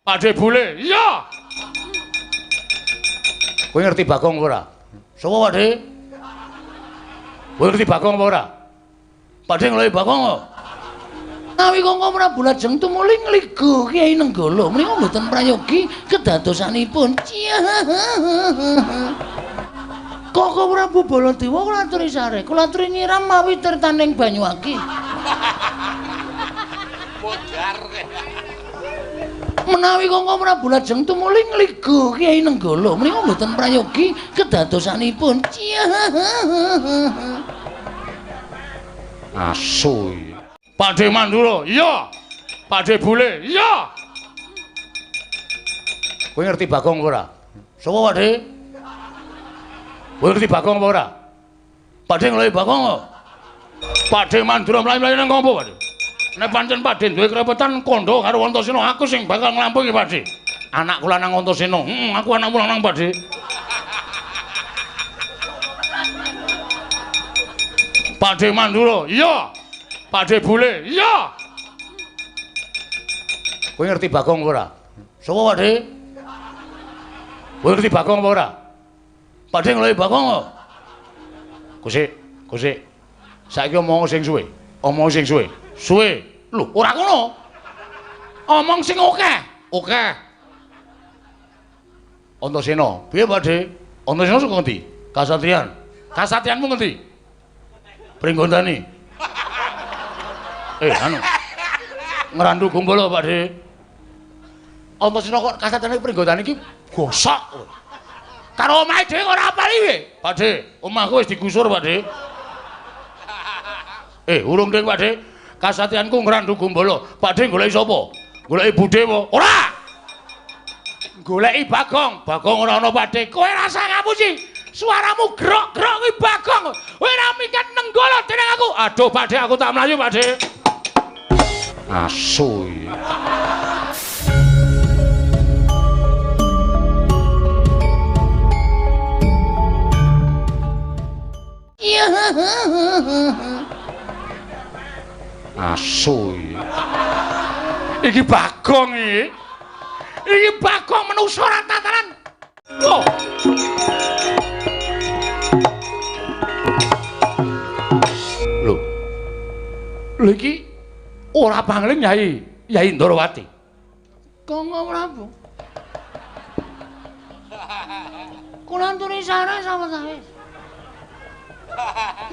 Pakde Bule. Iya. Kowe ngerti Bagong ora? Sapa Pakde? Kowe ngerti Bagong apa ora? Pakde ngelohi Bagong kok. Nawi Kongko Prabu lajeng tumuli ngligo Kyai Nenggala menika mboten prayogi kedadosanipun. Koko Prabu Baladewa kula aturi sare, kula aturi nyiram mawi tirtaning Banyuwangi. Modar. Menawi Kongko Prabu lajeng tumuli ngligo Kyai Nenggala menika mboten prayogi kedadosanipun. Asu. Pakde Mandura, iya. Pakde Bule, iya. Kowe ngerti Bagong ora? Sapa Pakde? Kowe ngerti Bagong apa ora? Pakde ngelohi Bagong kok. Pakde Mandura mlayu-mlayu nang ngopo, Pakde? Nek pancen Pakde duwe kerepetan kandha karo Antasena, aku sing bakal nglampahi, Pakde. Anak kula nang Antasena. Aku anakmu nang Pakde. Pakde Mandura, iya. Pakde Bule, iya. Kowe ngerti Bagong ora? Sapa Pakde? Kowe ngerti Bagong apa ora? Pakde ngelohi Bagong kok. Kusik. Saiki omong sing suwe. Omong sing suwe. Suwe. Lho, ora ngono. Omong sing akeh. Akeh. Antasena, piye Pakde? Antasena saka ngendi? Kasatriyan. Kasatriyanmu ngendi? Pringgondani. Anu. Ngrandu Gumbala, Pakde. Antasena kok kasatriyan Pringgondani iki gosok. Karo omahe dhewe ora apal iki, Pakde. Omahku wis digusur, Pakde. Urung ding, Pakde. Kasatriyanku ngrandu Gumbala. Pakde goleki sapa? Goleki Budhe apa? Ora. Goleki Bagong. Bagong ora ana, Pakde. Kowe rasa ngapusi. Suaramu grok-grok kuwi Bagong. Kowe ora mingkat Nenggala dening aku. Aduh, Pakde, aku tak mlayu, Pakde. Asu. Asu. Iki Bagong iki. Iki Bagong menungso ora tatanan. Loh. Lho iki ora pangling Nyai Ndrawati. Kongko Prabu. Kula aturi sare sawetawis.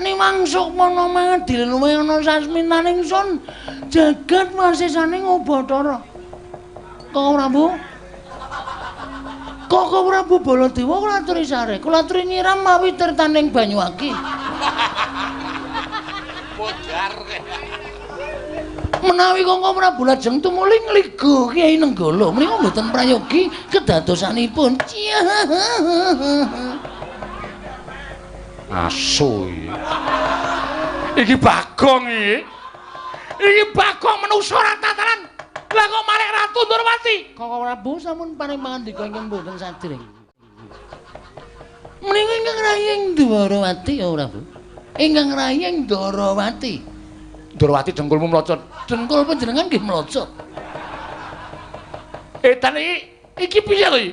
Nimang sukmana mangadil luwih ana sasmitaning sun jagat masesane Ngabathara. Kongko Prabu. Koko Prabu Baladewa kula aturi sare, kula aturi nyiram mawi tirtaning Banyuwangi. Modar. Menawi Kongko Prabu lajeng tumuli ngligo Kyai Nenggala menika mboten prayogi kedadosanipun. Asu. Iki Bagong iki. Iki Bagong menungso ora tatanan. Lah kok malah Ratu Ndrawati. Kongko Prabu sampun paring pangandika ingkang mboten sadring. Menika ingkang rayeng Ndrawati ya Prabu. Ingkang rayeng Ndrawati. Ndrawati dengkulmu mlocot. Dengkul panjenengan nggih mlocot. Edan iki piye to iki?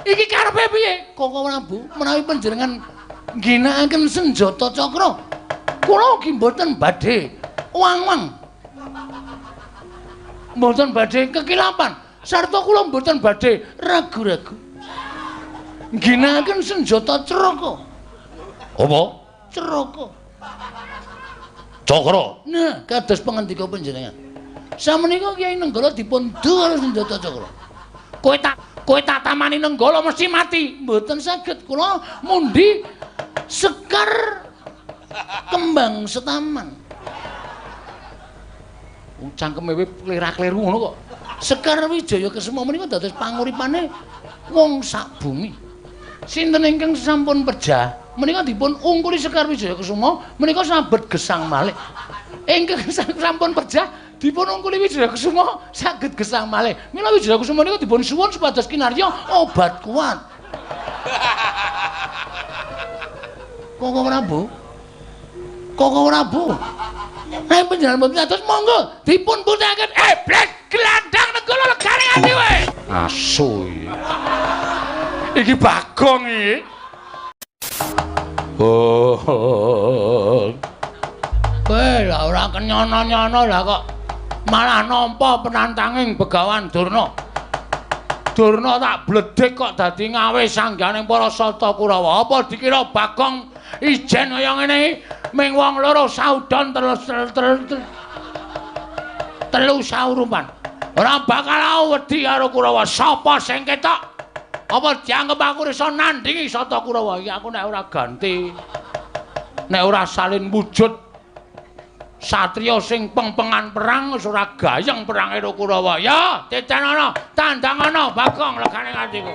Iki karepe piye? Kongko Prabu, menawi panjenengan ngginakaken senjata cakra, kula ugi mboten badhe wang-wang. Mboten badhe kekilapan, sarta kula mboten badhe ragu-ragu. Ngginakaken senjata Ceraka. Apa? Ceraka. Cakra. Nah, kados pangandika panjenengan. Sameneika Kyai Nenggala dipun duwal senjata Cakra. Kowe tak tamani Nenggala mesti mati. Mboten saged kula mundi Sekar Kembang Setaman. Cangkeme wae klera-kleru ngono kok. Sekar Wijaya Kesuma menika dados panguripane wong sak bumi. Sinten ingkang sampun pejah menika dipun ungkuli Sekar Wijaya Kesuma menika sabet gesang malih. Ingkang sampun pejah dipun ungkuli Wijaya Kesuma saged gesang malih. Mila Wijaya Kesuma menika dipun suwun supados kinarya obat kuat. Koko Prabu. Nek panjenengan mboten atos monggo dipun puthaken blas glandang negara legane ati wae. Asu iki Bagong iki. Oh. Kowe lha ora kenyono-nyono lah kok malah nampa penantanging Begawan Durna. Durna tak bledhek kok dadi ngawe sangganing para Sata Kurawa. Apa dikira Bagong ijen kaya ngene iki ming wong loro saudon telu saurupan. Ora bakal wedi karo Kurawa. Sapa sing ketok? Apa dianggep aku iso nandingi Sata Kurawa? Iki aku nek ora ganti. Nek ora salin wujud satriya sing pengpengan perang wis ora gayeng perang karo Kurawa. Ya, titenono, tandangono Bagong legane atiku.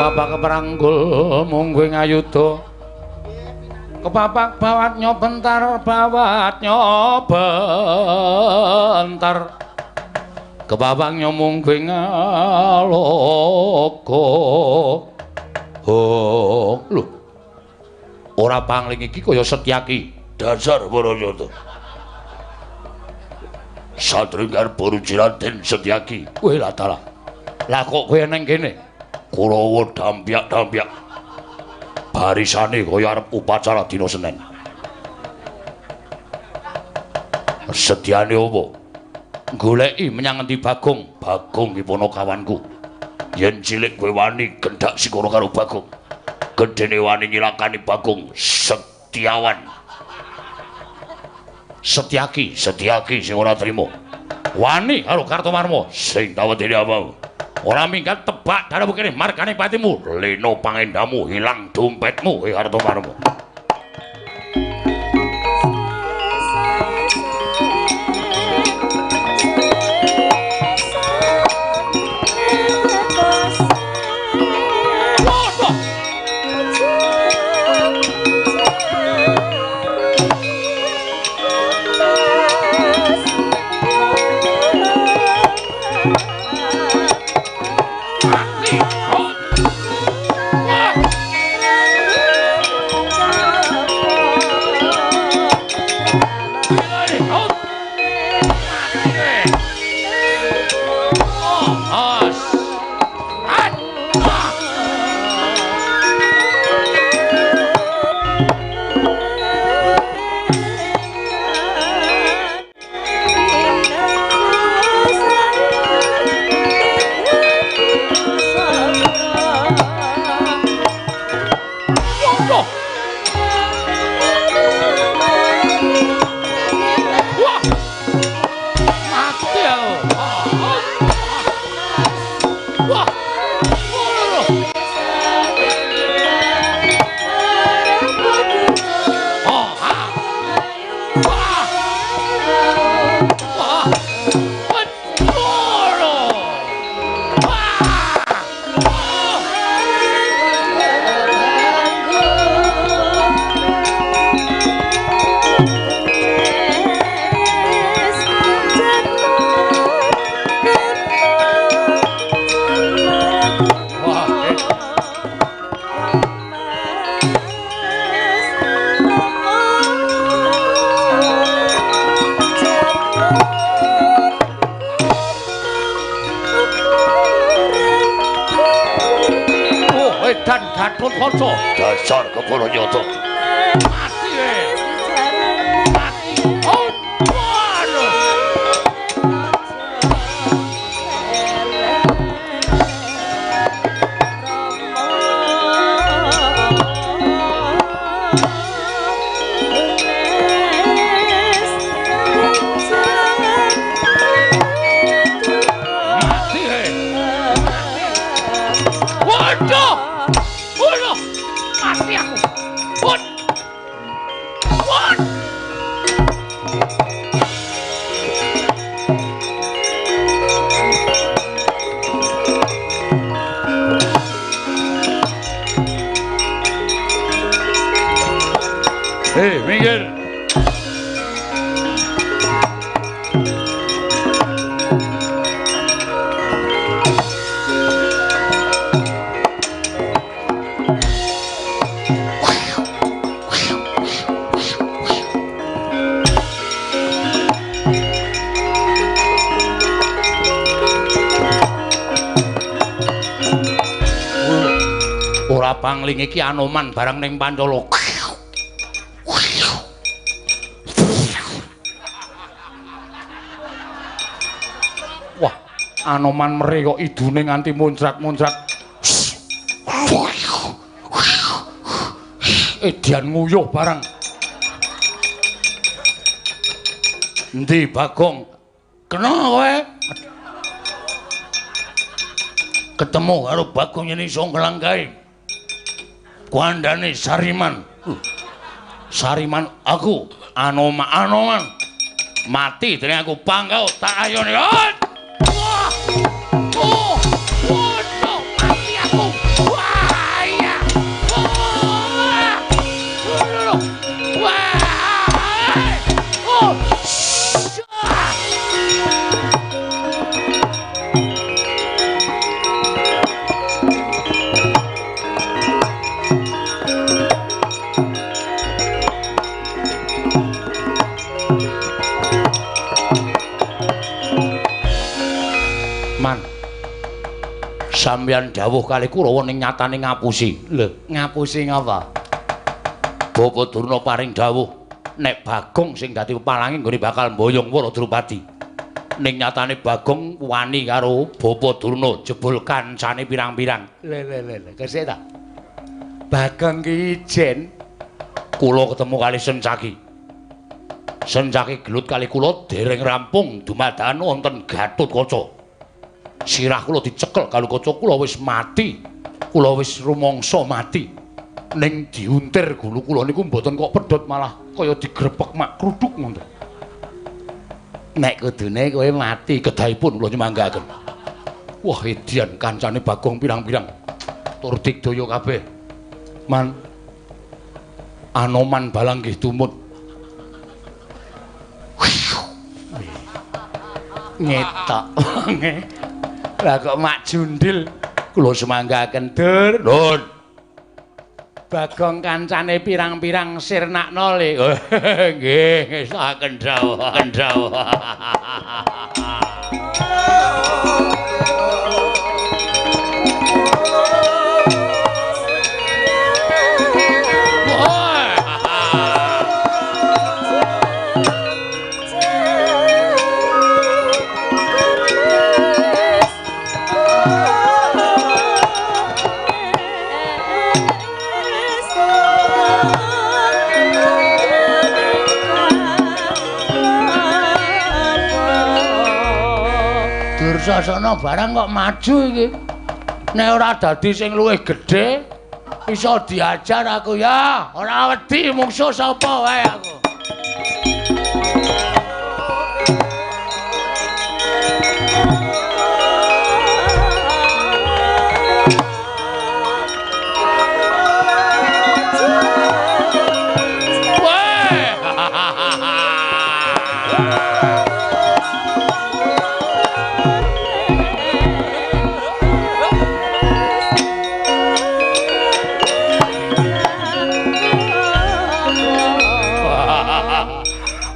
Bapak keperanggul mungguing ayuda kepapak bawat nyobentar kepapak nyomungguing aloka lho ora pangling iki kaya Setyaki dasar Barayata Satringgar Borujiranten Setyaki kowe lah dalah lah kok kowe neng kene Kurawa dampyak-dampyak barisane kaya arep upacara dina Senin. Sedyane apa? Goleki menyang endi Bagong? Bagong iki ponokawanku. Yen cilik kowe wani gendhak sikara karo Bagong. Gedene wani nyilakani Bagong Setyawan. Setyaki sing ora trima. Wani karo Kartomarma sing tawedene apa? Ora minggat tebak dalu kene margane patimu leno pangendamu hilang dompetmu Kartomarma. Dasar kepala nyata. Mati mati. Oh, waduh. Minggir. Ora pangling iki Anoman barang ning Pancala. Wah, Anoman mere kok idune nganti muncrat-muncrat. Edian nguyuh barang. Endi Bagong? Kena kowe? Ketemu karo Bagong yen iso nglangkahi. Kuandane Sariman. Sariman aku Anoman mati dening aku pangkau tak ayone. Wah! Oh! Oh! Mati aku. Wah! Ya. Wah! Oh! Man, sampeyan dawuh kali Kurawa ning nyatane ngapusi. Lho, ngapusi ngapa? Bapa Durna paring dawuh nek Bagong sing dadi pepalangi nggone bakal mboyong para Drupadi. Ning nyatane Bagong wani karo Bapa Durna jebul kancane pirang-pirang. Le, kesik ta? Bagong ki ijen kula ketemu kali Sencaki. Sencaki gelut kali kula dereng rampung dumadakan wonten Gatotkaca. Sirah kula dicekel kalau kaca kula wis mati. Kula wis rumangsa mati. Ning diuntir gulu kula niku mboten kok pedhot malah kaya digrepek mak kruduk ngoten. Nek kudune kowe mati kedahipun kula nyemanggaken. Wah, edian kancane Bagong pirang-pirang. Tur digdaya kabeh. Man Anoman balang nggih tumut. Ngetok. Lah kok mak jundil kula semanggaken Dur. Nun. Bagong kancane pirang-pirang sirnakno le. Nggih, saken dawuh. Dursasana barang kok maju iki. Nek ora dadi sing luwih gedhe, iso diajar aku ya. Ora wedi mungsuh sapa wae aku.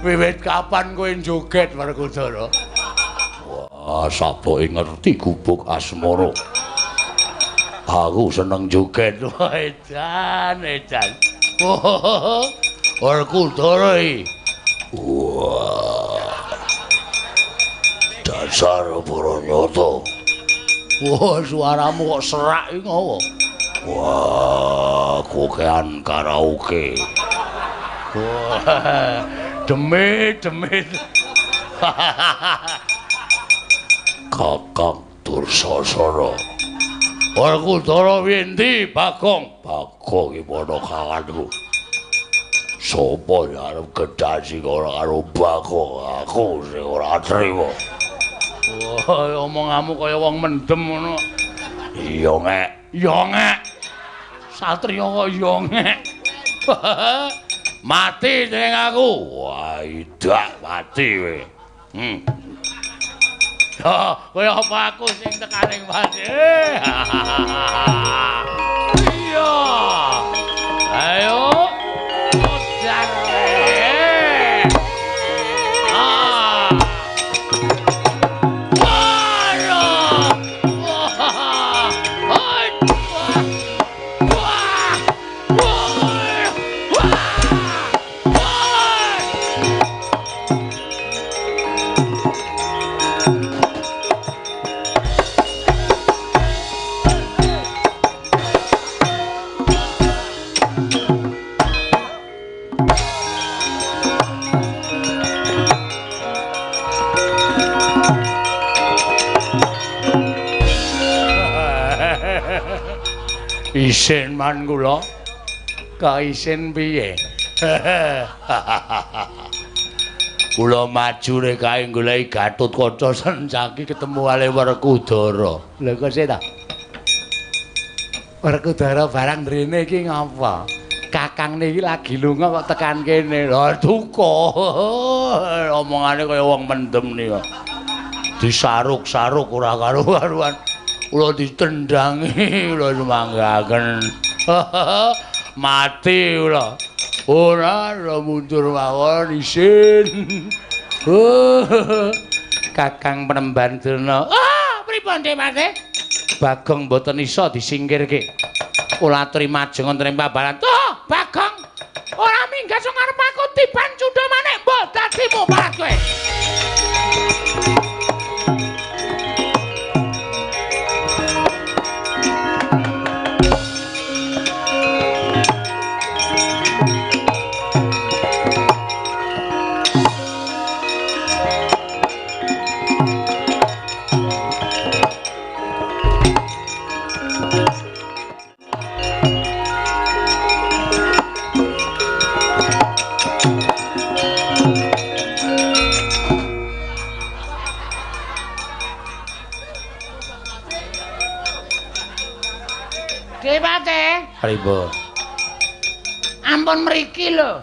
Wiwit kapan kowe joget Werkudara? Wah, sapa ngerti gubuk asmara. Aku seneng joget. Wah, edan. Wah, Werkudara iki. Wah. Dasar Bronyoto. Wah, suaramu kok serak iki ngopo? Wah, kokean karaoke. Wah. Demit. Kakang Dursasana. Werkudara winti Bagong? Bagong iki padha kawanku. Sopo arep gedasi ora karo Bagong? Aku sing ora trima. Wah, omonganmu kaya wong mendem ngono. Iya, Ngek. Satriya kok iya, Ngek. Mati dening aku. Wah, idak mati kowe. Kaya apa aku sing tekaning mati. Iya. Ayo. Odan. Isin man kula. Kaisin piye? Kula maju rek kae goleki Gatotkaca Sencaki ketemu kali Werkudara. Lha kok sih ta? Werkudara barang mrene iki ngapa? Kakang niki lagi lunga kok tekan kene. Lha duka. Omongane kaya wong mendem nika. Disaruk-saruk ora karo-karuan. Kula ditendangi, kula semanggaken. Mati kula. Ora mundur mawon isin. Kakang Penemban Durna. Pripun Dewate? Bagong mboten isa disingkirke. Kula aturi majeng wonten ing pabalan. Toh, Bagong. Ora minggat sing arep aku tiban cundha maneh mbok dadi muparat kowe. Pripun? Ampun mriki lho.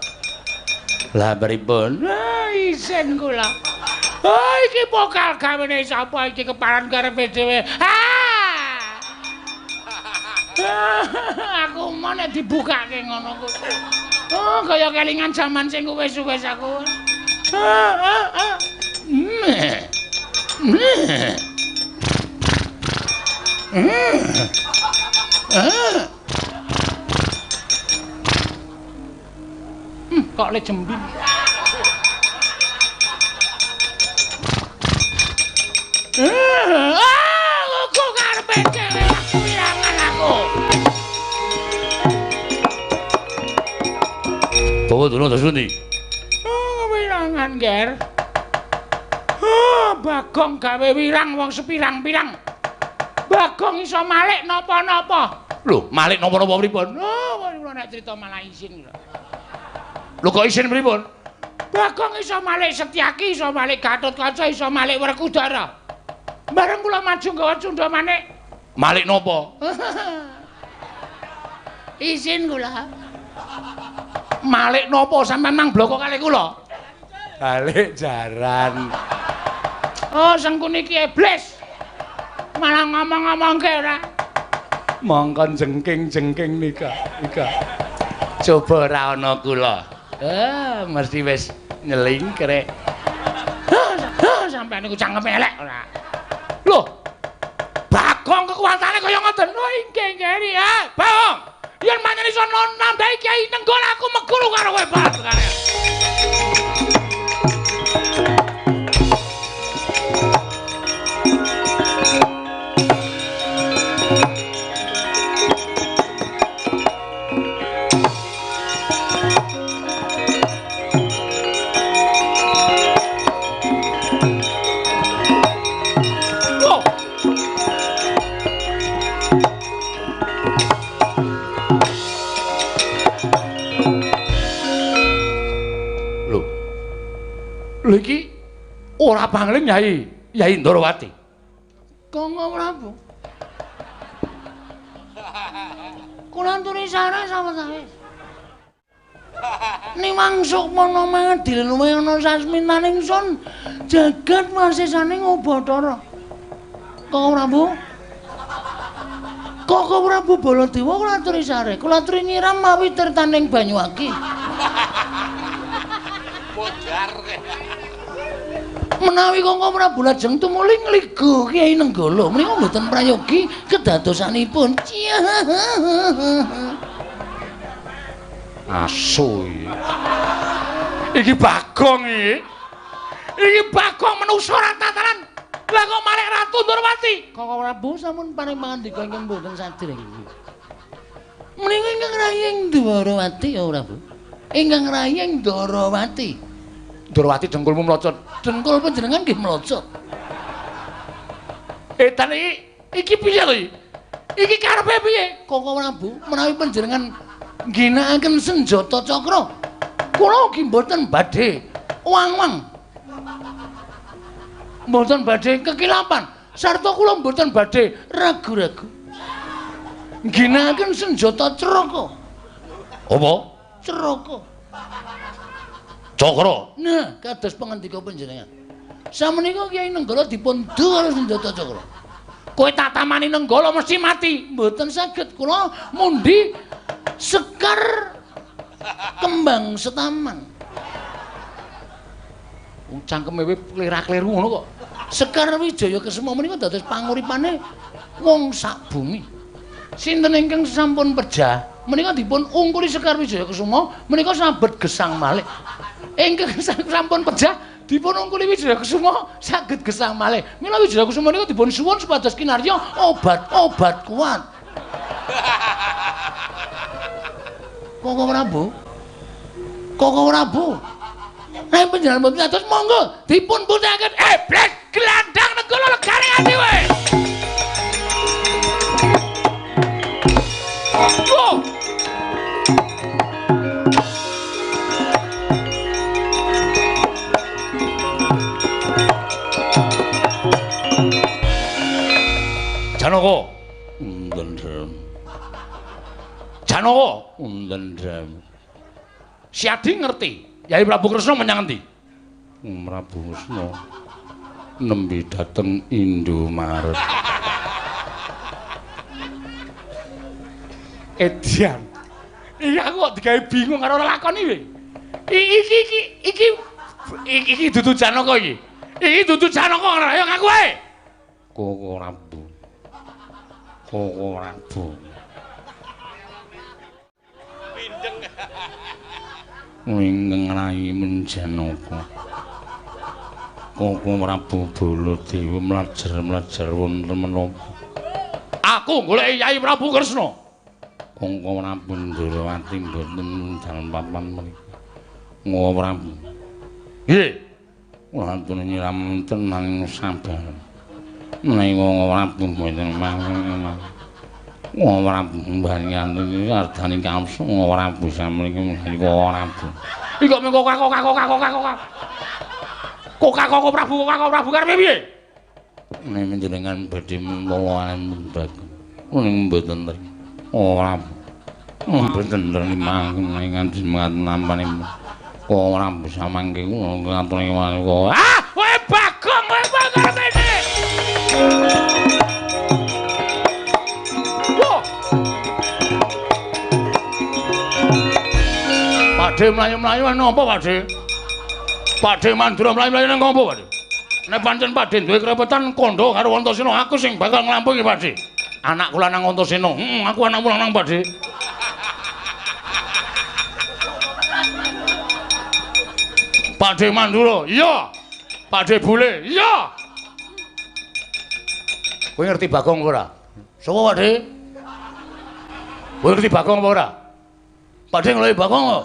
Lah pripun? Isin kula. Iki pokal gawene sapa iki keparan karepe dhewe. Aku mau nek dibukake ngono kuwi. Kaya kelingan jaman sing wis-wis aku. Kok le jembin. Aku karepe dhewe wirangan aku. Bawa dulu tas pundi? Wirangan, Ger. Bagong gawe wirang wong sepirang-pirang. Bagong iso malik napa-napa. Lho, malik napa-napa pripun? Kula nek crita malah isin lho. Lho kok isin pripun? Bagong iso malik Setyaki, iso malik Gatotkaca, iso malik Werkudara. Bareng kula maju nggawa cundha manik. Malik napa? Isin kula. Malik napa sampean mang bloko kali kula? Balik jaran. Oh, sengku niki iblis. Malah ngomong-ngomongke ora. Mongkon jengking-jengking nika. Coba ora ana kula. Mesti wis nyelingkrek. Sampeyan niku cangkeme elek ora. Lho. Bagong kekuatane kaya ngoten. Oh, inggih ngeri ya. Bagong. Yen manyen iso nambahi Kyai Nenggol aku meguru karo kowe bareng. Lho iki ora pangling Nyai Ndrawati. Kanggo Prabu. Kula aturi sareng sawetawis. Nimang Sukmana mangadil luwe ana sasmitaning sun jagat wasesane Bathara. Koko Prabu. Koko Prabu Baladewa kula aturi sare, kula aturi nyiram mawi tirtaning Banyuwangi. Modar. Menawi Koko Prabu lajeng tumuli ngligo Kyai Nenggala menika mboten prayogi kedadosanipun. Asu iki Bagong iki. Iki Bagong menungso ra tataran. Lah kok malah Ratu Ndorowati. Koko Prabu sampun paring pangandika ingkang mboten sadèrèng iki. Menika ingkang rayeng Ndorowati ya Prabu. Ingkang rayeng Ndorowati. Ndorowati dengkulmu mlocot. Dengkul panjenengan nggih mlocot. Edan iki piye to iki? Iki karepe piye? Koko Prabu menawi panjenengan ngginakaken senjata cakra, kula ugi mboten badhe wang-wang. Mboten badhe kekilapan, sarta kula mboten badhe ragu-ragu. Ngginakaken senjata ceraka. Apa? Ceraka. Cakra. Nah, kados pangandika panjenengan. Sameneika Kyai Nenggala dipun karo senjata cakra. Kowe tak tamani Nenggala mesti mati. Mboten saged kula mundi Sekar Kembang Setaman. Cangkeme klerak-kleru ngono kok. Sekar Wijaya Kesuma menika dados panguripane wong sak bumi. Sinten ingkang sampun pejah menika dipun ungkuli Sekar Wijaya Kesuma menika sabet gesang malih. Ingkang sampun pejah dipun ungkuli Wijaya Kesuma saged gesang malih. Mila Wijaya Kesuma menika dipun suwun supados kinarya obat-obat kuat. Koko Prabu. Koko Prabu. Nek panjenengan mboten atus monggo dipun puthaken blek glandang Nenggala legane ati wae. Oh. Janaka. Ndendrem. Janaka. Ndendrem. Siadi ngerti Yai Prabu Kresna menyang endi? Prabu Kresna nembe dateng Indomaret. Edian. Iki aku kok digawe bingung karo lakon iki. Iki dudu Janaka iki. Iki dudu Janaka ayo ngaku ae. Koko Prabu. Koko Prabu. Pindeng. Ingkang rayi Janaka. Koko Prabu Baladewa mlajar wonten menapa? Aku golek Yai Prabu Kresna. Koko Prabu Ndorowati mboten dalem papan mriki. Koko Prabu. Nggih. Kula aturi nyiram tenang sabar. Menawi Koko Prabu mboten mangke. Koko Prabu mbanyan iki ardane kamsu Koko Prabu samriki mesti Koko Prabu. Iki kok mengko Koko Prabu karepe piye? Nek panjenengan badhe mlawan Bagong. Kuning mboten ten. Ora. Mboten ten mangke nganti nampane. Kok ora bisa mangke ngaturi kok. Ah, kowe Bagong kowe karepe iki. Wah. Pakde mlayu-mlayu napa Pakde? Pakde Mandura mlayu-mlayu nang ngopo Pakde? Nek pancen Pakde duwe kerepetan kandha karo Antasena aku sing bakal nglampungi Pakde. Anak kula nang Antasena. Aku anak kula nang Pakde. Pakde Mandura, iya. Pakde Bule, iya. Kowe ngerti Bagong ora? Sapa Pakde? Kowe ngerti Bagong apa ora? Pakde ngeloyi Bagong kok.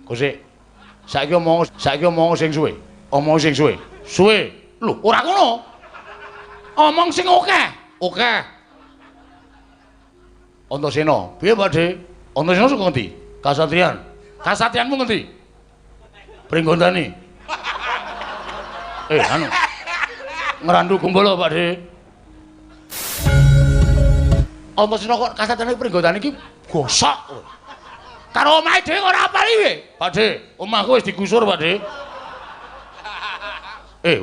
Kusik. Saiki omong sing suwe. Omong sing suwe. Suwe. Lho, ora ngono. Omong sing akeh. Akeh. Antasena, piye Pakde? Antasena saka endi? Kasatriyan. Kasatriyanmu ngendi? Pringgondani. Anu. Ngrandu Gumbala, Pakde. Antasena kok kasatriyan Pringgondani iki gosok. Karo omahe dhewe ora apali piye? Pakde, omahku wis digusur, Pakde.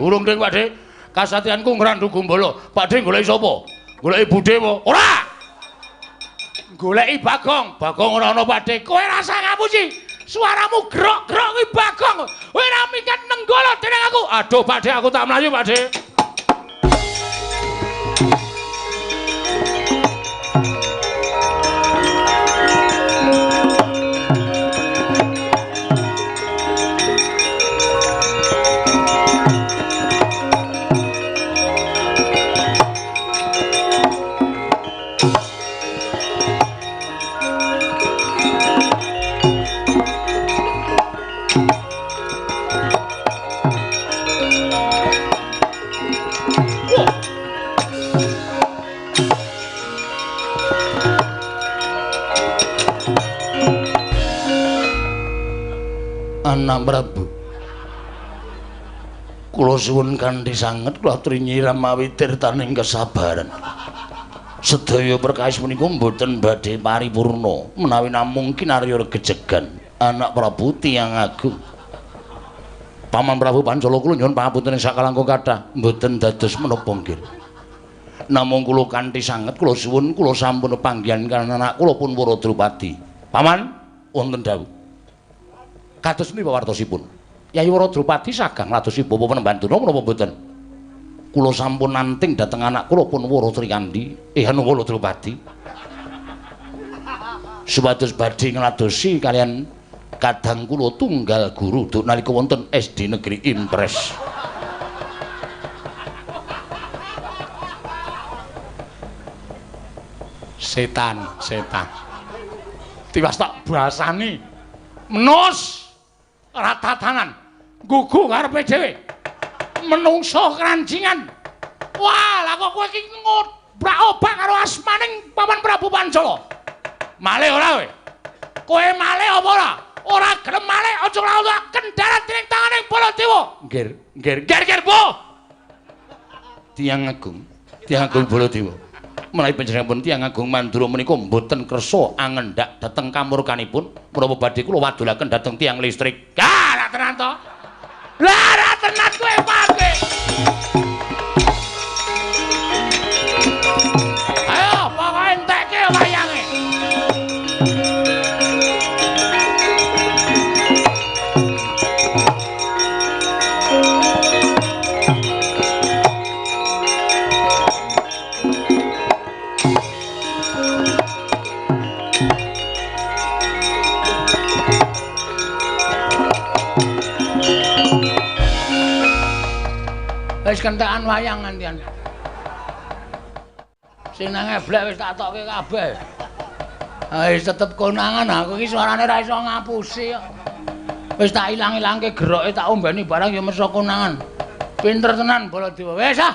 Urung ding, Pakde. Kasatianku ngrandu Gumbala. Pakde goleki sapa? Goleki budhe apa? Ora. Goleki Bagong. Bagong ora ana, Pakde. Kowe rasa ngapusi. Suaramu grok-grok kuwi Bagong. Kowe ora minggat nenggala dening aku. Aduh, Pakde, aku tak mlayu, Pakde. Anak Prabu, kula suwun kanthi sanget kula aturi nyiram mawi tirtaning kesabaran. Sedaya perkawis menika mboten badhe paripurna menawi namung kinarya gejegan. Anak Prabu tiyang agung. Paman Prabu Pancala kula nyuwun pangapunten sakalangkung kathah mboten dados menapa nggih. Namung kula kanthi sanget kula suwun kula sampun panggihan kan anak kula pun Waradrupadi. Paman wonten dawuh. Kados menika wartosipun. Yayi Waradrupadi sagang ladosi bapa penembantuna menapa mboten? Kula sampun nanting dhateng anak kula pun Waratrikandi, Anu Waradrupadi. Supados badhe ngladosi kalian kadang kula tunggal guru duk nalika wonten SD Negeri Impres. Setan. Tiwas tak basani. Menos ratatanan gugu karepe dhewe menungso kranjingan. Wah, lah kok kowe iki ngobrak-obrak karo asmaning Paman Prabu Pancala. Malih ora kowe? Kowe malih apa ora? Ora gelem malih aja lawan kendarat dening tanganing Baladewa. Nggir, Bu. Tiyang Agung Baladewa. Menawi panjenenganipun tiyang agung Mandura menika mboten kersa angendhak dhateng kamurkanipun, menapa badhe kula wadulaken dhateng tiyang listrik. Lah tenan to. Lah tenan kowe pake. Ayo pokoke entekke wayange. Wis kentekan wayang ngantian. Sing nang eblek wis tak tokke kabeh. Wis tetep konangan aku iki suarane ra iso ngapusi kok. Wis tak ilang-ilangke geroke tak ombeni barang ya mesa konangan. Pinter tenan Baladewa. Wis ah.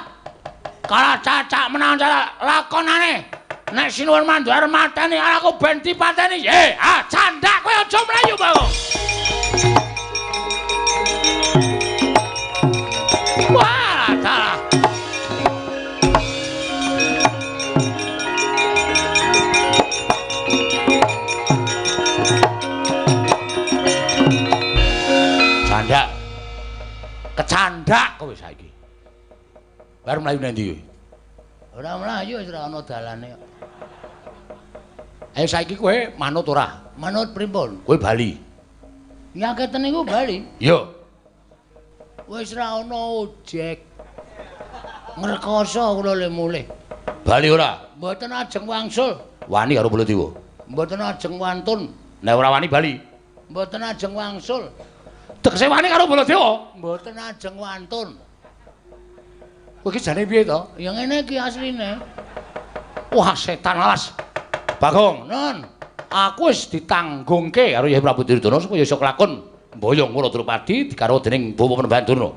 Kala cacak menawa cara lakonane. Nek Sinuwun Mandhar mateni aku ben dipateni. Candak kowe aja mlayu, Bang. Kecandak kowe saiki. Bar mlayu nang ndi kowe? Ora mlayu wis ora ana dalane kok. Ayo saiki kowe manut ora? Manut pripun? Kowe bali. Nyaketen niku bali? Yo. Wis ora ana ojek. Ngrekoso kula le mulih. Bali ora? Mboten ajeng wangsul. Wani karo Baladewa. Mboten ajeng wantun. Nek ora wani bali. Mboten ajeng wangsul. Tegese wani karo Baladewa? Mboten ajeng wantun. Kowe iki jane piye to? Ya ngene iki asline. Wah, setan alas. Bagong, nun. Aku wis ditanggungke karo Yai Prabu Duryudana supaya iso kelakon mboyong Waradrupadi dikaro dening Bapa Penembantuna.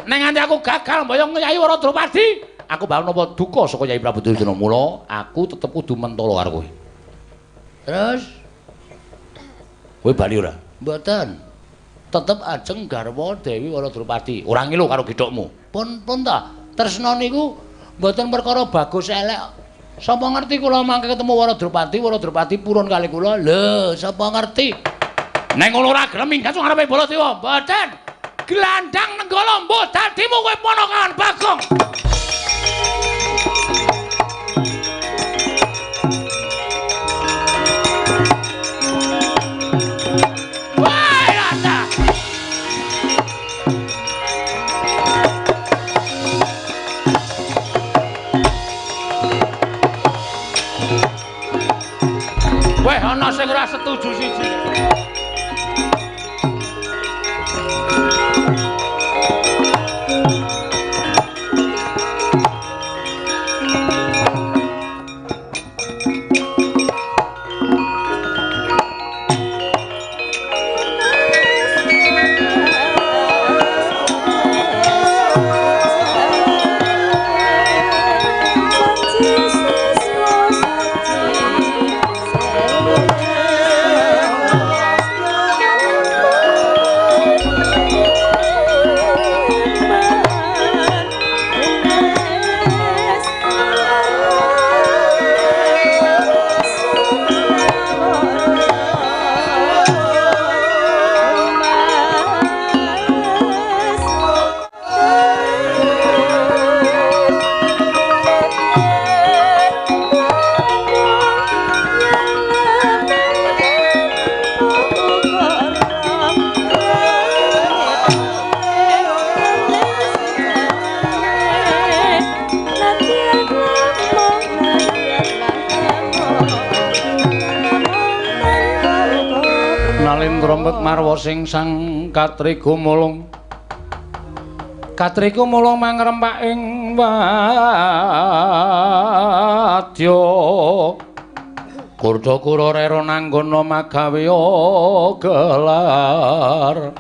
Nek nganti aku gagal mboyong Yai Waradrupadi, aku bakal napa duka saka Yai Prabu Duryudana. Mula aku tetep kudu mentala karo kowe. Terus kowe bali ora? Mboten. Tetep ajeng garwa Dewi Waradrupadi. Ora ngilu karo gedhokmu. Pun ta, tresna niku mboten perkara bagus elek. Sapa ngerti kula mangke ketemu Waradrupati purun kali kula. Lho, sapa ngerti? Nek ngono ora gelem minggat ngarepe Baladewa. Mboten. Glandang Nenggala mbuh dadimu kowe ponakan Bagong. Weh, ana sing ora setuju siji. Sing sang Katriga mulung mangrempak ing wadya Kurdakura rera nanggana magawe gelar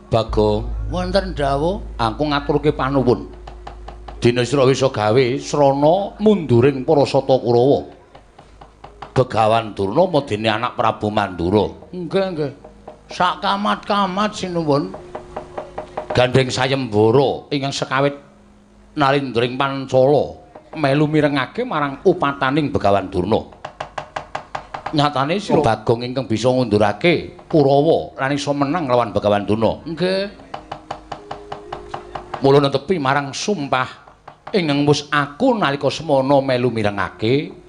Bagong wonten dawuh aku ngaturke panuwun dina sira wisa gawe srana munduring para Sata Kurawa Begawan Durna medeni anak Prabu Mandura. Nggih. Sak kamat-kamat sinuwun. Gandeng sayembara ingkang sekawit nalindring Pancala melu mirengake marang upataning Begawan Durna. Nyatane sira Bagong ingkang bisa ngundurake Kurawa lan iso menang lawan Begawan Durna. Nggih. Mula netepi marang sumpah ingkang wis aku nalika semana melu mirengake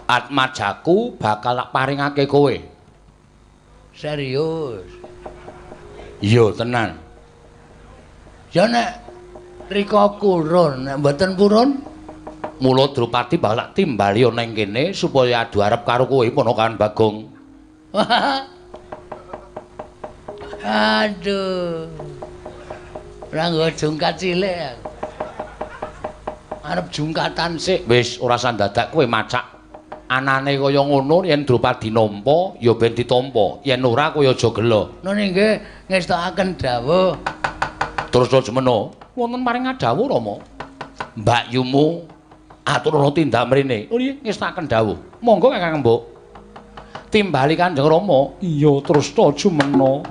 Atmajaku bakal tak paringake kowe. Serius? Iya tenan. Ya nek rika kurun, nek mboten purun, mula Drupadi bakal tak timbali ana ing kene supaya adu arep karo kowe ponakan Bagong. Aduh. Ora nggo jungkat cilik. Arep jungkatan sik. Wis ora sandadak kowe macak. Anane kaya ngono yen Drupadi nampa ya ben ditampa yen ora kaya aja gelo. Nune nggih ngestakaken dawuh. Terus semeno wonten paring dawuh Rama. Mbak Yumu aturana tindak mrene. Oh nggih ngestakaken dawuh. Monggo Kakang Mbok. Timbali Kanjeng Rama. Iya terus jumena.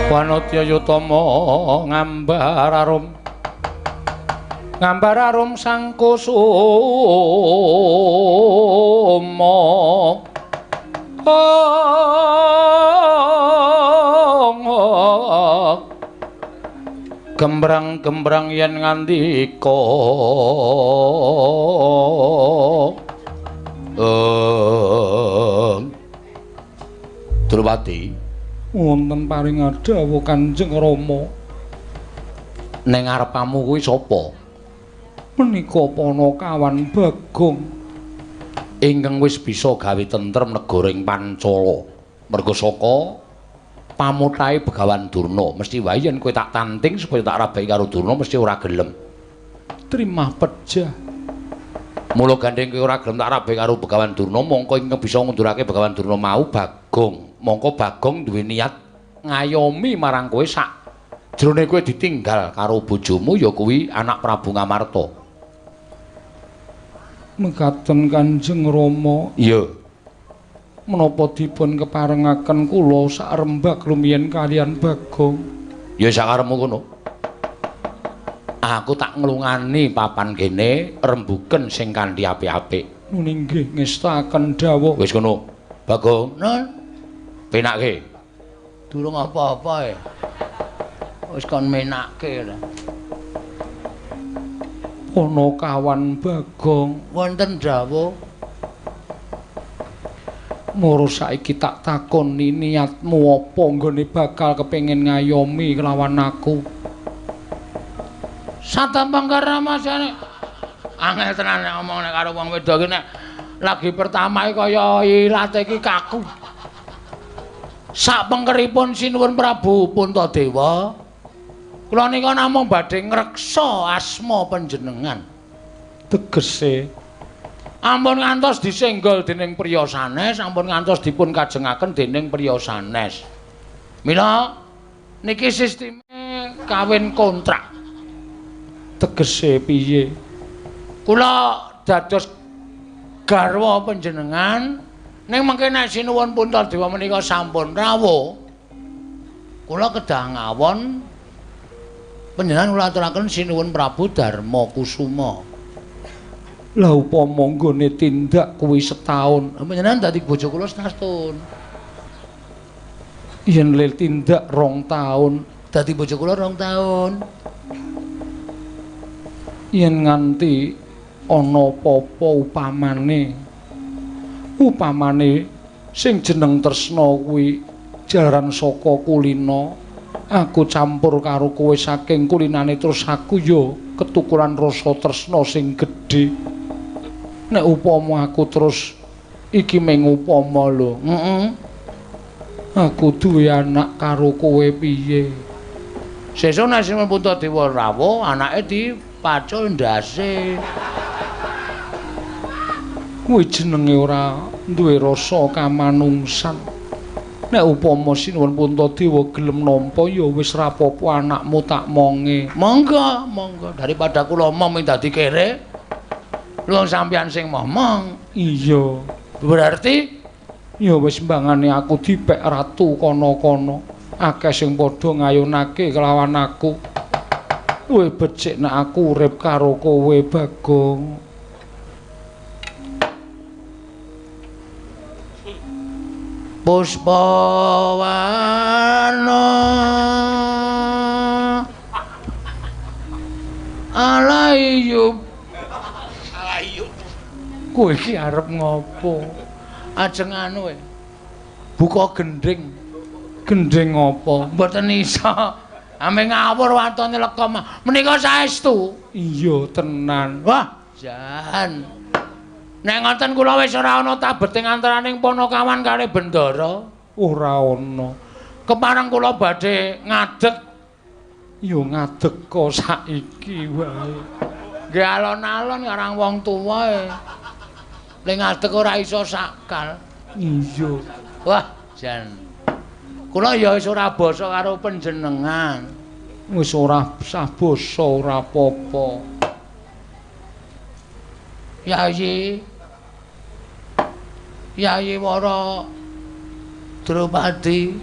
Wanodya Yutama ngambar arum Ngambar arum sang kusuma gembrang-gembrang yen ngandika Drupadi wonten paring dawuh Kanjeng Rama ning ngarepamu kuwi sapa menika Panakawan Bagong ingkang wis bisa gawe tentrem negara ing Pancala merga saka pamutahe Begawan Durna mesti wae yen kowe tak tanting supaya tak rabai karo Durna mesti ora gelem trimah pejah mula gandeng kowe ora gelem tak rabai karo Begawan Durna mongko ingkang bisa ngundurake Begawan Durna mau Bagong mongko Bagong duwe niat ngayomi marang kowe sak jroning kowe ditinggal karo bojomu ya kuwi anak Prabu Ngamarta mekaten Kanjeng Rama iya menapa dipun keparengaken kula sak rembag rumiyin kaliyan Bagong ya sakarepmu kono aku tak nglungani papan kene rembuken sing kanthi apik-apik nggih ngestaken dawuh wis kono Bagong non penake durung apa-apa wis kon menake Panakawan Bagong wonten dawuh moro saiki tak takoni niatmu apa nggone bakal kepengin ngayomi kelawan aku satampang karamasane angel tenan nek ngomong nek karo wong wedok iki nek lagi pertama kaya ilat iki kaku sak pengkeripun sinuwun Prabu Puntadewa kula nika namung badhe ngreksa asma panjenengan tegese ampun ngantos disenggol dening priya sanes ampun ngantos dipun kajengaken dening priya sanes mila niki sisteme kawin kontrak tegese piye kula dados garwa panjenengan ning mengke nek sinuwun Puntadewa menika sampun rawuh kula kedah ngawon panjenengan kula aturaken sinuwun Prabu Darma Kusuma lah upama nggone tindak kuwi setahun panjenengan dadi bojo kula setahun yen lil tindak 2 taun dadi bojo kula 2 taun yen nganti ana apa-apa upamane sing jeneng tresna kuwi jalaran saka kulina aku campur karo kowe saking kulinane terus aku ya ketukuran rasa tresna sing gedhe nek upama aku terus iki mung upama lho aku duwe anak karo kowe piye sesuk nek Sinuwun Puntadewa rawuh anake dipacul ndase kuwi jenenge ora duwe rasa kamanungsan nek upama Sinuwun Puntadewa gelem nampa ya wis rapopo anakmu tak monge monggo daripada kula omong dadi kere lu sampeyan sing momong iya berarti ya wis mbangane aku dipek ratu kono-kono akeh sing padha ngayunake kelawan aku luwih becik nek aku urip karo kowe Bagong Puspawana Alayub kowe iki arep ngopo? Ajeng anu buka gending. Gending apa? Mboten iso. Ame ngawur watone lekom. Menika saestu. Iya tenan. Wah, jan. Nek ngoten kula wis ora ana tabeting antaraning Panakawan kali Bendara. Ora ana. Kepareng kula badhe ngadeg. Ya ngadeg kok saiki wae. Nggih alon-alon karang wong tuwa Lek ngadeg ora iso sakal. Iya. Wah, jan. Kula ya wis ora basa karo panjenengan. Wis ora sah basa ora apa-apa. Yayi. Yayi Wara Drupadi.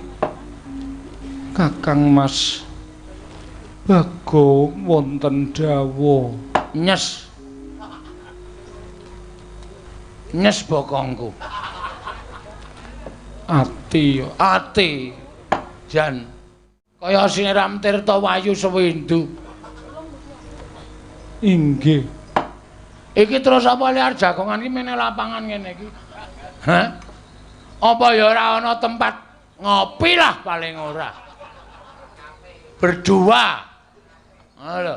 Kakang Mas Bagong wonten dawuh. Nyes. Nyes bokongku. Ati. Jan. Kaya siniram tirta wayu sewindu. Inggih. Iki terus apa liar jagongan iki meneh lapangan ngene iki? Hah? Apa ya ora ana tempat ngopi lah paling ora. Berdua. Ngono lho.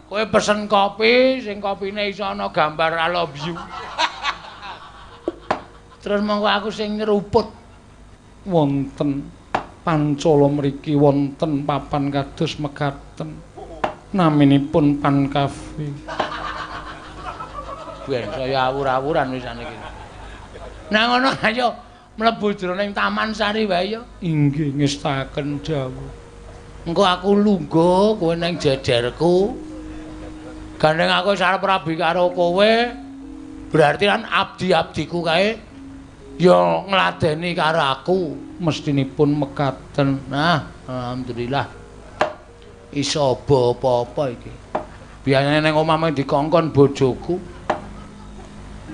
Kowe pesen kopi, sing kopine iso ana gambar I love you. Terus monggo aku sing nyeruput. Wonten Pancala mriki wonten papan kados mekaten. Naminipun Pan Cafe. Ben saya awur-awuran wisan iki. Nah ngono ayo mlebu jroning Taman Sari wae ya. Inggih ngestaken dawuh. Engko aku lungguh kowe ning jejerku. Gandeng aku sarep rabi karo kowe. Berarti kan abdi-abdiku kae ya ngladeni karo aku. Mestinipun mekaten. Nah, alhamdulillah. Iso apa-apa iki. Biasane ning omah mung dikongkon bojoku.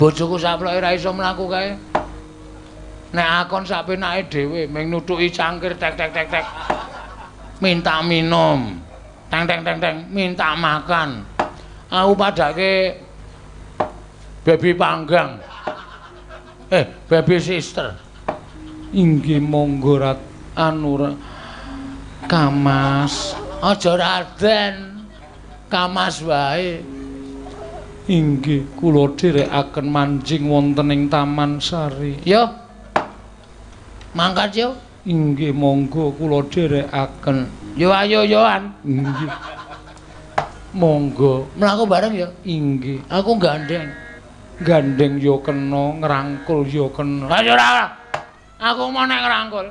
Bojoku saploke ra iso mlaku kae. Nek akon sak penake dhewe mung nuthuki cangkir tek. Minta minum. Teng, minta makan. Aku padake baby panggang. Baby sister. Inggih monggo Kamas. Aja Raden. Kamas wae. Inggih, kula dherekaken manjing wonten ing Taman Sari. Yo. Mangkat yo. Inggih, monggo kula dherekaken. Yo ayo yoan. Inggih. Monggo. Mlaku bareng ya? Inggih. Aku gandeng. Gandeng yo kena, ngrangkul yo kena. Lah yo ora. Aku mau nek ngrangkul.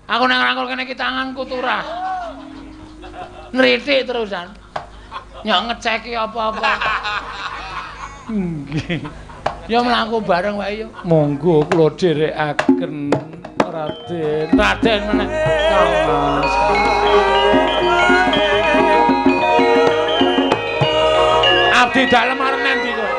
Aku nek ngrangkul kene iki tanganku turah. Nritik terusan. Nyok ngeceki apa-apa. Nggih. Ya mlaku bareng wae yo. Monggo kula dherekaken Raden meneh. Abdi dalem arep nendi kok?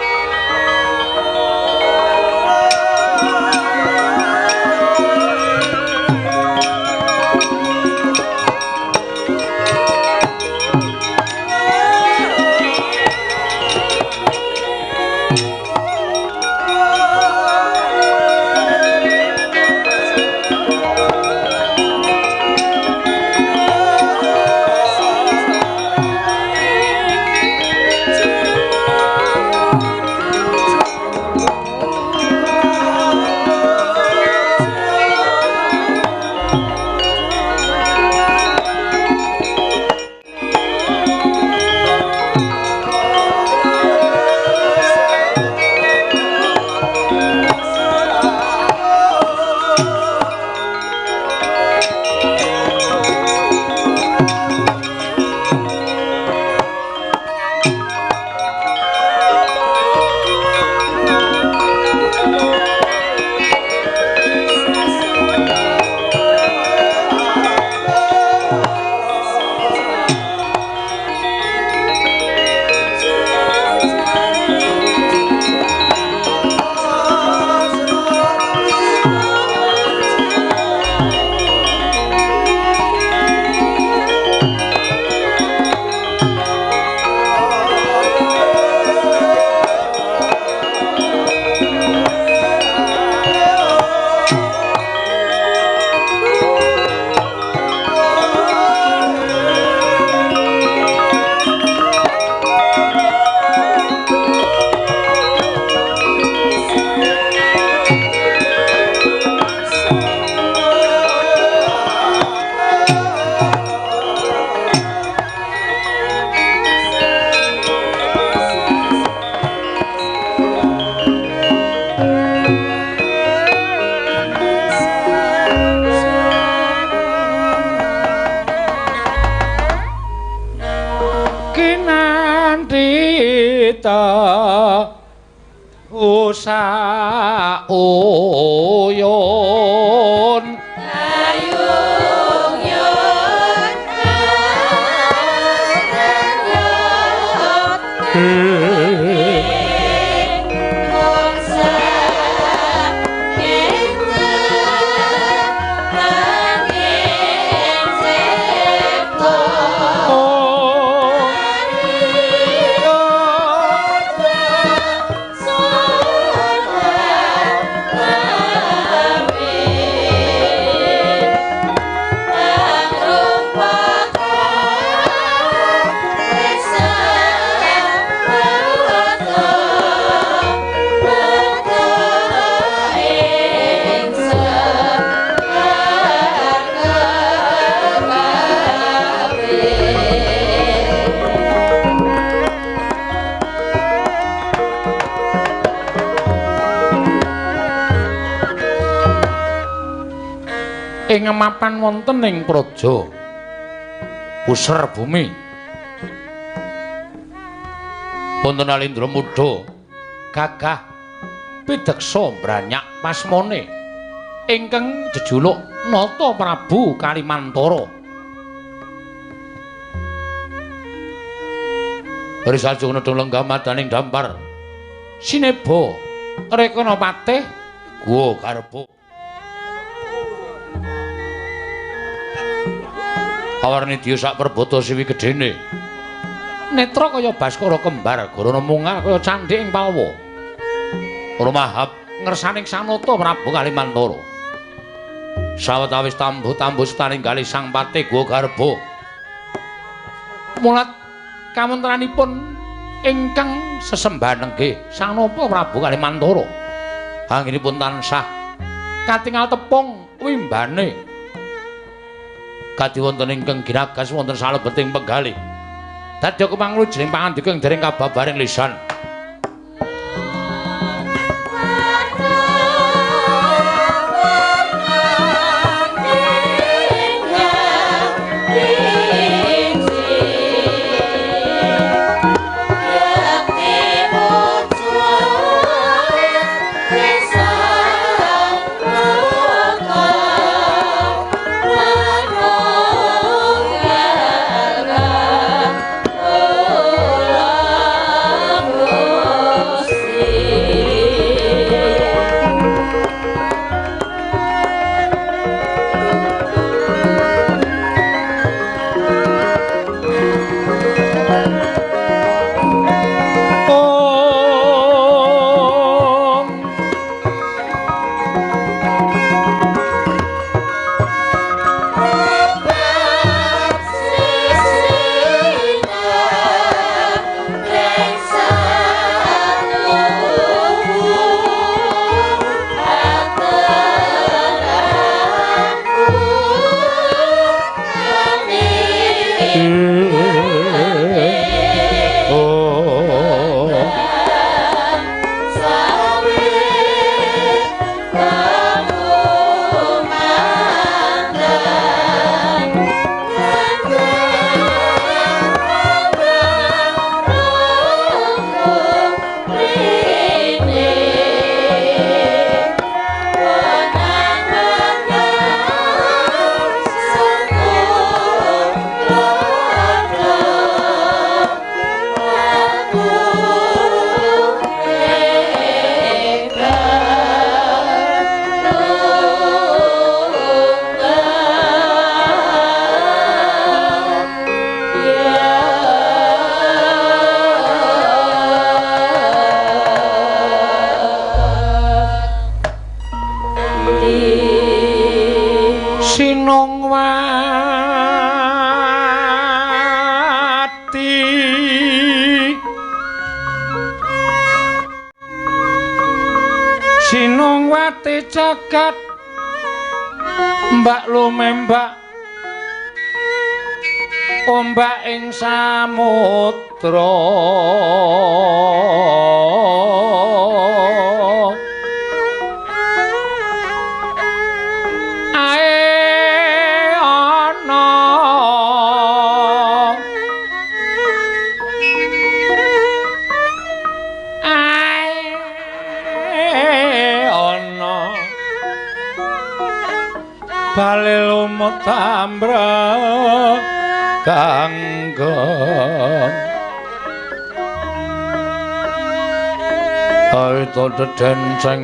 Uyun ayung yun ing mapan wonten ing praja Puser Bumi wonten Alindra Muda gagah pideksa branyak pasmane ingkang jejuluk Nata Prabu Kalimantara. Risalju nedhong lenggah madaning dampar sineba rekana patih guwa garba awarnidya sak perbata siwi gedhene netra kaya baskara kembar garana mungal kaya candhik ing palwa rumahap ngersaning Sanata Prabu Kalimantara sawetawis tambuh-tambuh setaninggali sang patih guwa garba mulat kawontenanipun ingkang sesembahan nggih Sang Napa Prabu Kalimantara anggenipun tansah katingal tepung wimbane kadhi wonten ingkang ginagas wonten salebeting penggalih dadi kumanglujening pangandika ing dereng kababaring lisan Sinongwati jagat mbak lumembak ombak ing samudra bale lumut tambra kanggon aita denceng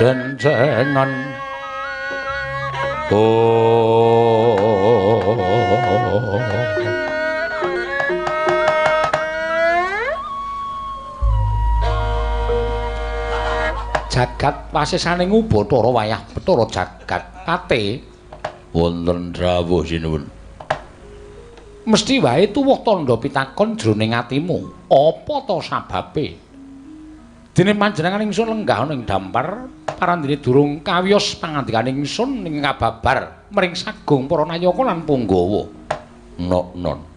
dencengan jagat pasisane Bathara wayah Bathara jagat kate wonten rawuh sinuwun mesti wae tuwuh tandha pitakon jroning atimu apa ta sababe dene panjenengan ingsun lenggah ning dampar parandene durung kawiyos pangandikaning ingsun ing kababar mring sagung para nayaka lan punggawa non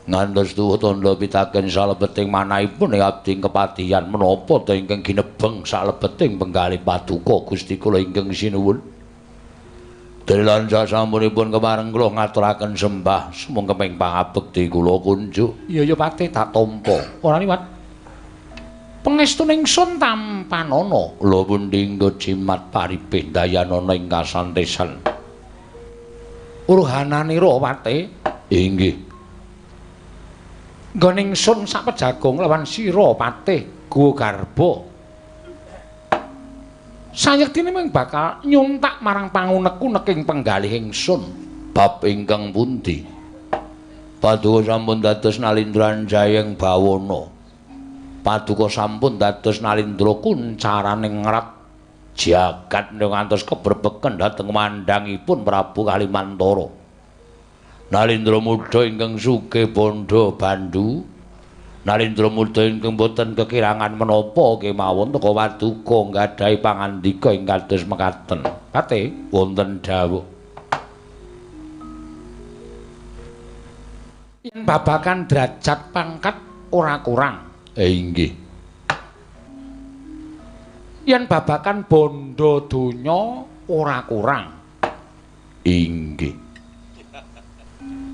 ngantos tuwuh tandha pitaken salebeting manahipun ing abdi kepatihan menapa ta ingkang ginebeng salebeting penggalih paduka Gusti kula ingkang sinuwun Delan sasampunipun kemareng kula ngaturaken sembah sumung keping pangabekti kula kunjuk. Iya ya Patih tak tampa. Ora liwat. Pangestuning sun tampanana. Lho pundi nggo jimat paripe dayanana ing kasantesan. Urhananira Patih. Inggih. Nggoning sun sak pejagong lawan sira Patih Guwa Garba. Sayektine mung bakal nyuntak marang pangunek-uneking penggalih ingsun. Bab ingkang pundi? Paduka sampun dados nalindran jayeng bawana. Paduka sampun dados nalindra kuncaraning ngrat jagat ngantos keberbeken dhateng mandhangipun Prabu Kalimantara. Nalindra muda ingkang sugih bondo bandu. Nalindra muda ingkang boten kekirangan menapa kemawon teka Paduka nggadahi pangandika ing kados mekaten. Patih Wonten dawuh. Yen babagan derajat pangkat ora kurang. Inggih. Yen babagan bondo donya ora kurang. Inggih.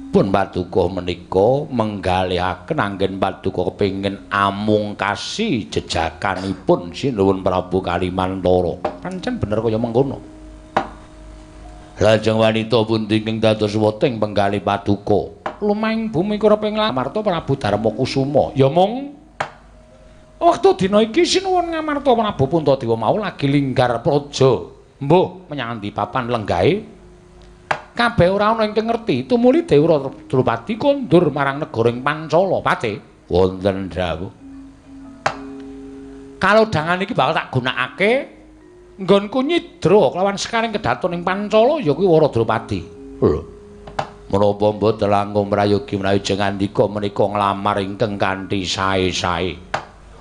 Pun Paduka menika menggalihaken anggen Paduka kepengin amungkasi jejakanipun Sinuwun Prabu Kalimantara. Pancen bener kaya mengkono. Lajeng wanita pundi ing dados weting penggalih Paduka. Lumahing bumi kira ping Ngamarta Prabu Darmakusuma. Ya mung wektu dina iki Sinuwun Ngamarta Prabu Puntadewa mau lagi linggar praja. Mbuh menyang ndi papan lenggahe. Kabeh ora ana ingkang ngerti tumuli Dewa Drupadi kondur marang negara ing Pancala. Patih Wonten dawuh. Kalodhangan iki bakal tak gunakake nggonku nyidra kelawan sekaring kedaton ing Pancala ya kuwi Wara Drupadi. Lho. Menapa mboten langkung prayogi menawi jengandika menika nglamar ingkang kanthi sae-sae.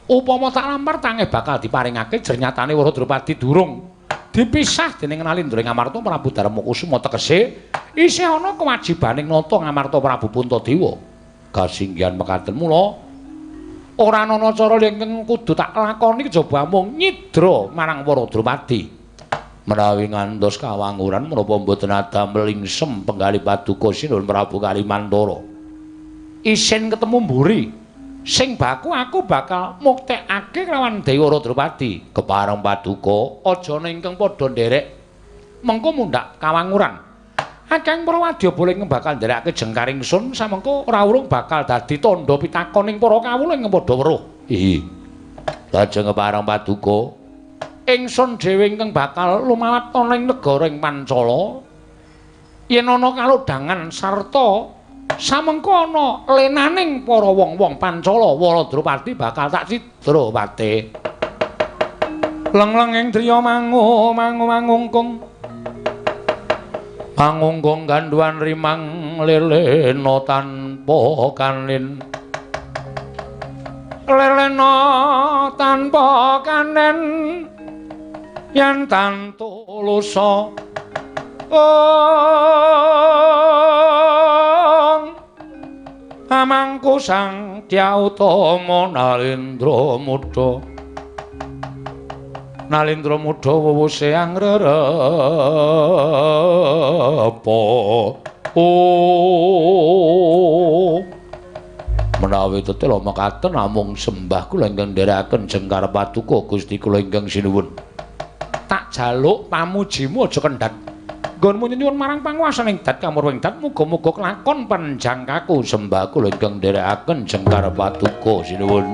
Upama tak lamar tangeh bakal diparingake jernyatane Wara Drupadi durung dipisah dening Nalindra Ngamarta Prabu Darmakusuma tegese isih ana kewajibaning nata Ngamarta Prabu Puntadewa. Kasinggihan mekaten mula ora ana cara ingkang kudu tak lakoni kejaba mung nyidra marang Wara Drupadi. Menawi ngantos kawanguran menapa mboten adamel lingsem penggalih Paduka Sinuwun Prabu Kalimantara. Isin ketemu mburi sing baku aku bakal muktekake kelawan Dewa Drupadi. Kepareng Paduka Aja ingkang padha nderek mengko mundhak kawanguran. Akang Prawadya boleh bakal nderekake jengkaring sun samengko ora urung bakal dadi tandha pitakoning para kawula ing padha weruh. Ihi. Lajeng kepareng Paduka ingsun dhewe ingkang bakal lumawat ana ing negara ing Pancala. Yen ana kalodhangan sarta samengko ana lenaning para wong-wong Pancala, Wara Drupadi bakal tak cidra Patih. Leng-leng ing driya mangungkung. Mangungkung ganduan rimang lelena tanpa kanin. Lelena tanpa kanen yen tantulusa amangku sang Dyatama Nalindra Muda wewuse angrerepa menawi tetela mekaten namung sembah kula ingkang nderekaken jengkar Paduka Gusti kula ingkang sinuwun. Tak jaluk pamujimu aja kendhat. Nggonmu nyuwun marang panguwasaning dat kamurwing dat muga-muga kelakon panjangkaku sembah kula ingkang nderekaken jengkar Paduka sinuwun.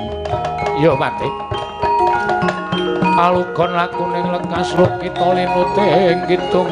Ya Patih. Alugon lakuning lekas ruk kita linuting kidung